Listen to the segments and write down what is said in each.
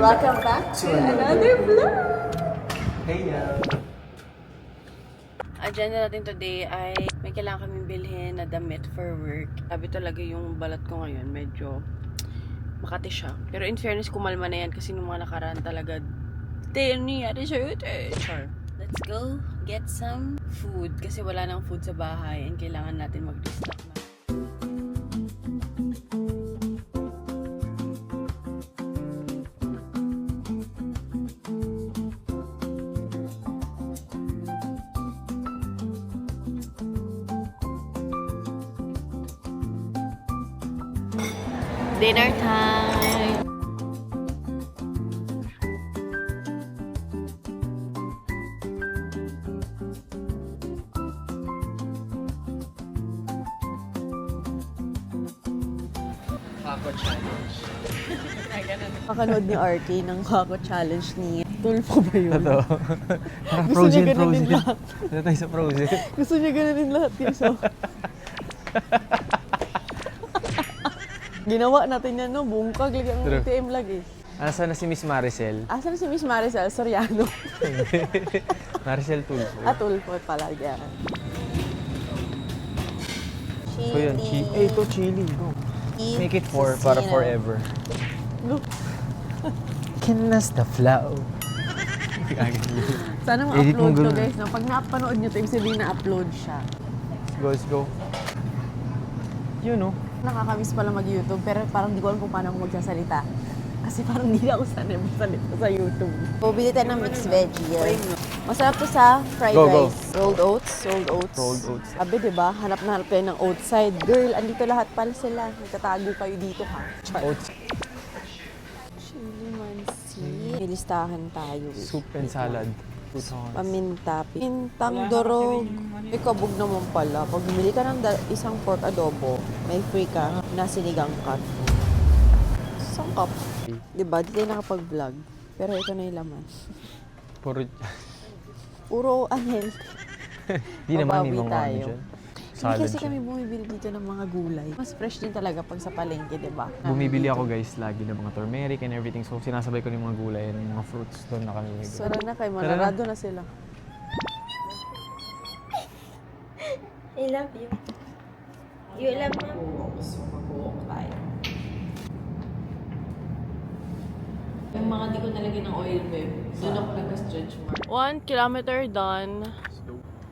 Welcome back to another vlog! Hey, Agenda natin today ay may kailangan kaming bilhin na damit for work. Sabi talaga yung balat ko ngayon, medyo makati siya. Pero in fairness, kumalma na yan kasi nung mga nakaraan talaga, Char. Let's go get some food kasi wala nang food sa bahay and kailangan natin mag-restock na. Dinner time! Kako challenge. Pakanood ni RT ng Kako Challenge ni Tulfo ba yun? Ito. Gusto niya ganunin lahat. Ito tayo sa frozen. Gusto niya ganunin lahat yung so. Ginawa natin yan, no? Bungkag, lagyan ng TM lagi. Asa na si Miss Maricel? Asa na si Miss Maricel Soriano? Maricel Tulfo. Tulfo pala yan. So yun, ito chili. Go. Make it 4 para forever. Go. Kinas the flow. Sana ma-upload to, guys. No? Pag na-panood nyo to, sabihin na-upload siya. Let's go. You know. Nakakamiss pala mag-YouTube, pero parang di ko alam kung paano ako magsasalita. Kasi parang hindi ako sanay magsalita sa YouTube. Bumili tayo ng mixed veggie. Masarap to sa fried rice. Rolled oats. Rolled oats. Sabi, di ba? Hanap na hanap tayo ng oats side. Girl, andito lahat pala sila. Nagtatago kayo dito, ha? Oats. Chili mansi. Milistahan tayo. Soup and salad. Paminta. Pintang dorog. May kabog naman pala. Pag bumili ka ng isang pork adobo, may free ka na sinigang cut. Isang cup. Diba? Di tayo nakapag-vlog. Pero ito na yung laman. Puro anel. Di naman, Babawi may mga tayo. ano dyan. Hindi Salad kasi siya. kami bumibili dito ng mga gulay. Mas fresh din talaga pag sa palengke, diba? Bumibili ako guys lagi ng mga turmeric and everything. So sinasabay ko yung mga gulay and mga fruits doon na kami. So, na kayo, manarado na sila. I love you. You love me? Yung mga di ko nalagyan ng oil, babe. Doon ako nag-stretch mark. 1 kilometer done.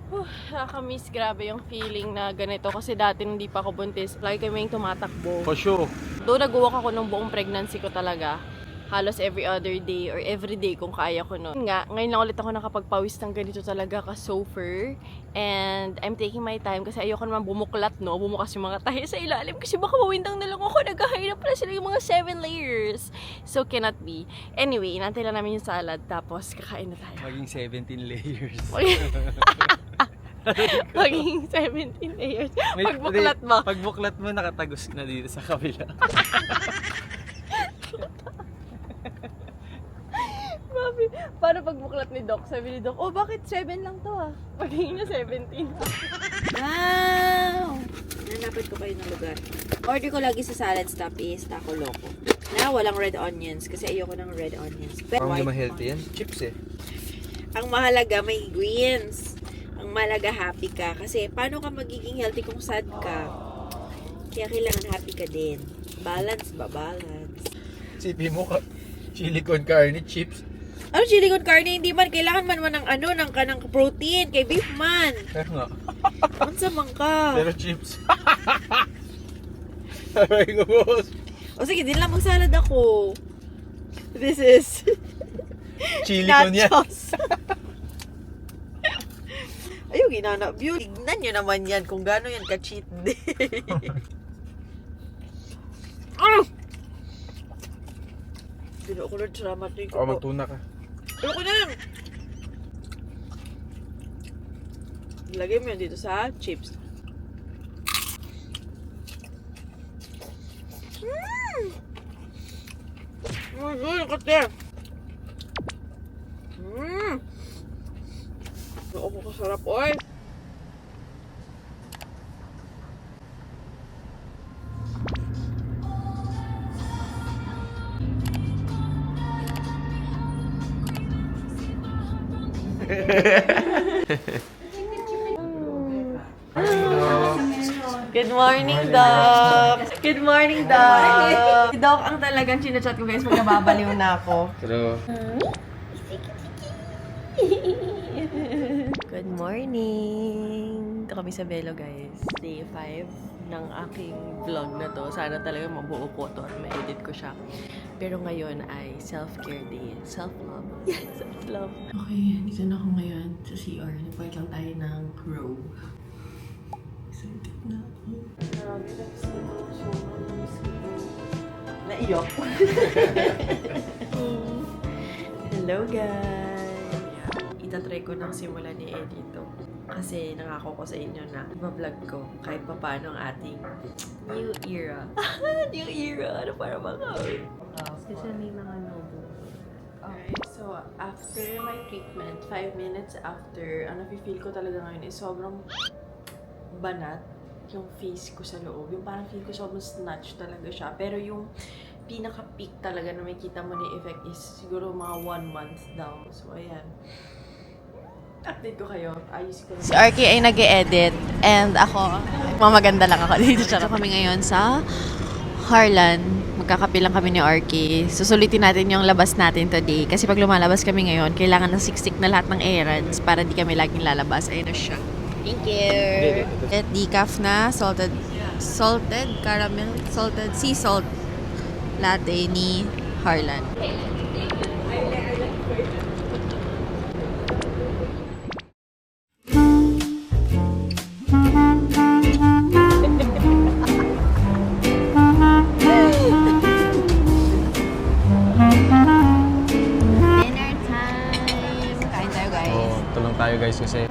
Nakakamiss, grabe yung feeling na ganito. Kasi dati nung di pa ako buntis, lagi kami yung tumatakbo. For sure. Doon nag-walk ako nung buong pregnancy ko talaga. Halos every other day or every day kung kaya ko nun. Ngayon lang ulit ako nakapagpawis ng ganito talaga ka-sofer. And I'm taking my time kasi ayoko naman bumuklat, no? Bumukas yung mga tahi sa ilalim kasi baka mawindang na lang ako. Nag-hire pala sila yung mga 7 layers. So, cannot be. Anyway, inantay lang namin yung salad tapos kakain na tayo. Maging 17 layers. Maging 17 layers. Pagbuklat mo. Pagbuklat mo, nakatagos na dito sa kabila. Mami, paano pagbuklat ni Doc? Sabi ni Doc, oh bakit 7 lang to ah? Pagiging na 17. Wow! Nanapit ko kayo ng lugar. Order ko lagi sa salad stop is Taco Loco. Na walang red onions kasi ayoko ng red onions. Pero Parang white naman healthy yan. Chips eh. ang mahalaga may greens. Ang mahalaga happy ka. Kasi paano ka magiging healthy kung sad ka? Kaya kailangan happy ka din. Balance ba? Balance. Sipi mo ka. Chili con carne, chips. Ano chili con carne? Hindi man. Kailangan man ng ano, ng kanang protein. Kay beef man. Pero nga. Unsa man ka? Pero chips. Aray ko, boss. O sige, din lang magsalad ako. This is Chili con yan. nachos. Ayun, ginanap-view. Tignan nyo naman yan kung gano'n yan ka-cheat day. Dino ako na salamat din ko. Magtuna ka. Ayoko na! Lagay mo yan dito sa chips. Oh my God, kate! Ako kasarap, oy! Good morning, Doc! Good morning, Doc! Si Doc ang talagang chinachat ko, guys, pag nababaliw na ako. Hello. Good morning! Ito kami sa Belo, guys. Day 5 ng aking vlog na to. Sana talaga mabuo ko to at ma-edit ko siya. Pero ngayon ay self-care day. Self-love. Yes, self-love. Okay, dito na ako ngayon sa CR. Nagpahit lang tayo ng robe. Excited na ako. Grabe, naiyak. Hello, guys! Itatry ko ng simula ni Eddie to. Kasi nangako ko sa inyo na iba-vlog ko kahit pa paano ang ating new era. New era! Ano para ba kami? Especially mga nobo. Okay, so after my treatment, 5 minutes after, ang nafe-feel ko talaga ngayon is sobrang banat yung face ko sa loob. Yung parang feel ko sobrang snatch talaga siya. Pero yung pinaka-peak talaga na makita mo na effect is siguro mga 1 month daw. So, ayan. Update ko kayo. Ayusin ko na. Si RK ay nag-e-edit and ako, mamaganda lang ako dito. Siya kami ngayon sa Harlan. Magkakape lang kami ni RK. Susulitin natin yung labas natin today. Kasi pag lumalabas kami ngayon, kailangan ng siksik na lahat ng errands para di kami laging lalabas. Ayun na siya. Thank you! At decaf na salted caramel, salted sea salt latte ni Harlan. Dinner time! Kain tayo, guys. Oo, tulong tayo guys kasi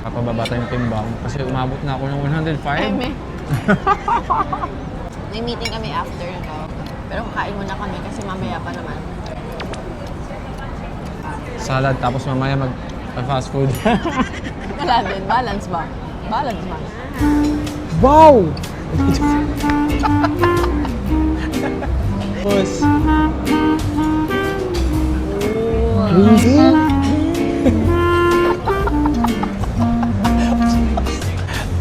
kapababa tayong timbang kasi umabot na ako ng 105. May meeting kami after, no? Pero kakain muna kami kasi mamaya pa naman. Salad tapos mamaya mag fast food. Wala din. Balance ba? Balance ba? Wow! Boss. Crazy?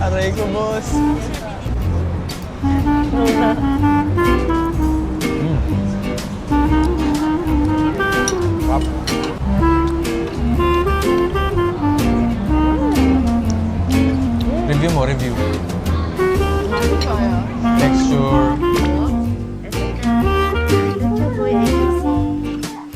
Aray ko, boss. Wap. Review mo, review.